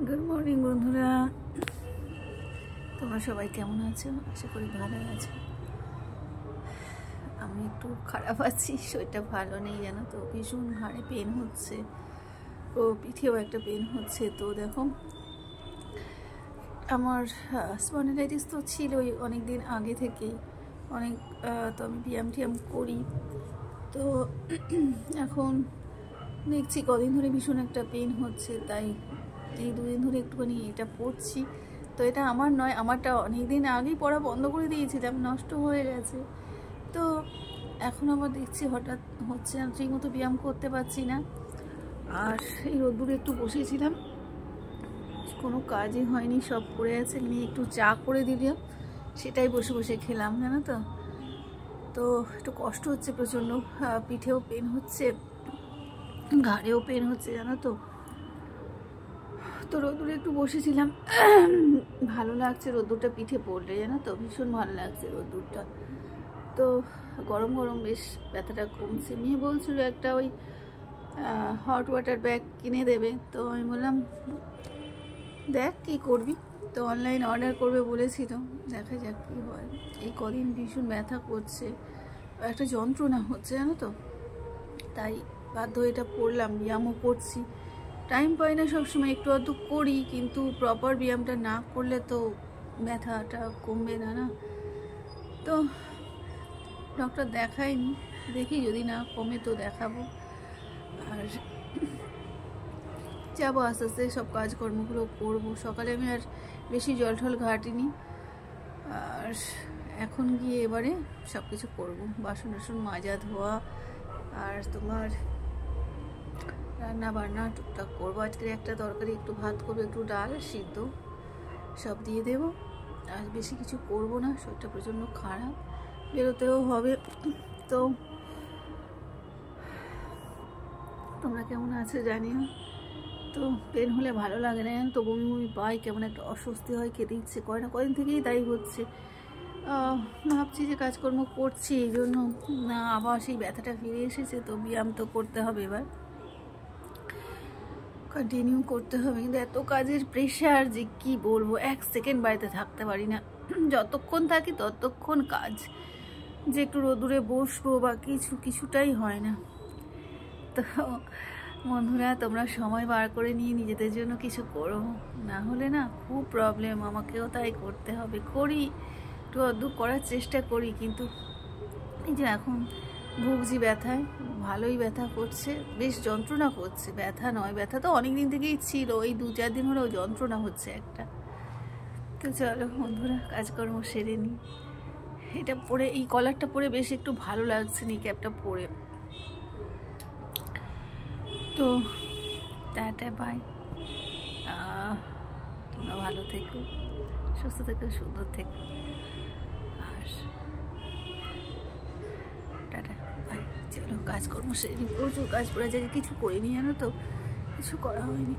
Good morning বন্ধুরা, তোমরা সবাই কেমন আছো? আশা করি ভালো আছো। আমি একটু খারাপ আছি, শরীরটা ভালো নেই জানো তো, ভীষণ ঘাড়ে পেন হচ্ছে, ও পিঠেও একটা পেন হচ্ছে। তো দেখো, আমার স্পন্ডিলাইটিস তো ছিলই অনেক দিন আগে থেকেই, অনেক তো আমি ব্যায়াম ট্যায়াম করি। তো এখন দেখছি কদিন ধরে ভীষণ একটা পেন হচ্ছে, তাই এই দুদিন ধরে একটুখানি এটা পড়ছি। তো এটা আমার নয়, আমারটা অনেক দিন আগেই পড়া বন্ধ করে দিয়েছিলাম, নষ্ট হয়ে গেছে। তো এখন আবার দেখছি হঠাৎ হচ্ছে, ঠিক মতো ব্যায়াম করতে পারছি না। আর এই রোদ্দুরে একটু বসেছিলাম, কোনো কাজই হয়নি, সব পড়ে আছে। নিয়ে একটু চা করে দিলাম, সেটাই বসে বসে খেলাম জানো তো। তো একটু কষ্ট হচ্ছে প্রচণ্ড, পিঠেও পেন হচ্ছে, ঘাড়েও পেন হচ্ছে জানো তো। তো রোদ্দুরে একটু বসেছিলাম, ভালো লাগছে রোদ্দুরটা পিঠে পড়লে জানো তো, ভীষণ ভালো লাগছে রোদ্দুরটা। তো গরম গরম বেশ ব্যথাটা কমছে। মেয়ে বলছিল একটা ওই হট ওয়াটার ব্যাগ কিনে দেবে, তো আমি বললাম দেখ কী করবি। তো অনলাইন অর্ডার করবে বলেছিল, দেখা যাক কী হয়। এই কদিন ভীষণ ব্যথা করছে, একটা যন্ত্রণা হচ্ছে জানো তো, তাই বাধ্য এটা পড়লাম। ব্যায়ামও করছি, টাইম পাই না সবসময়, একটু আধটু করি, কিন্তু প্রপার ব্যায়ামটা না করলে তো ব্যথাটা কমবে না না। তো ডক্টর দেখাইনি, দেখি যদি না কমে তো দেখাবো। আর যাবো আস্তে আস্তে, সব কাজকর্মগুলো করবো। সকালে আমি আর বেশি জল ঠল ঘাটিনি, আর এখন গিয়ে এবারে সব কিছু করবো, বাসন টাসন মাজা ধোয়া, আর তোমার রান্না বান্না টুকটাক করবো। আজকের একটা তরকারি, একটু ভাত করবো, একটু ডাল সিদ্ধ সব দিয়ে দেবো, আর বেশি কিছু করবো না। শরীরটা প্রচণ্ড খারাপ, বেরোতেও হবে। তো তোমরা কেমন আছো জানিও। তো পেন হলে ভালো লাগে না, তো বমি বমি পাই, কেমন একটা অস্বস্তি হয়, খেতে ইচ্ছে করে না, কদিন থেকেই তাই হচ্ছে। ভাবছি যে কাজকর্ম করছি, এই জন্য না আবার সেই ব্যথাটা ফিরে এসেছে। তো ব্যায়াম তো করতে হবে, এবার কন্টিনিউ করতে হবে। কিন্তু এত কাজের প্রেশার যে কি বলবো, এক সেকেন্ড বাড়িতে থাকতে পারি না, যতক্ষণ থাকি ততক্ষণ কাজ। যে একটু রোদুরে বসবো বা কিছুটাই হয় না। তো বন্ধুরা, তোমরা সময় বার করে নিয়ে নিজেদের জন্য কিছু করো, না হলে না খুব প্রবলেম। আমাকেও তাই করতে হবে, করি একটু আধটু করার চেষ্টা করি, কিন্তু এই যে এখন ভুগছি ব্যথায়, ভালোই ব্যথা করছে, বেশ যন্ত্রণা করছে। ব্যথা নয়, ব্যথা তো অনেক দিন থেকেই ছিল, এই 2-4 দিন হলেও যন্ত্রণা হচ্ছে একটা। তো চলো বন্ধুরা, কাজকর্ম সেরে নিই। এটা পরে, এই কলারটা পরে বেশ একটু ভালো লাগছে, নি ক্যাপটা পরে। তো টাটা বাই, তোমরা ভালো থেকো, সুস্থ থেকো, সুন্দর থেকো, আর টাটা বাই। চলো কাজকর্ম সেরে, প্রচুর কাজ পড়ে যায়, কিছু করিনি জানো তো, কিছু করা হয়নি।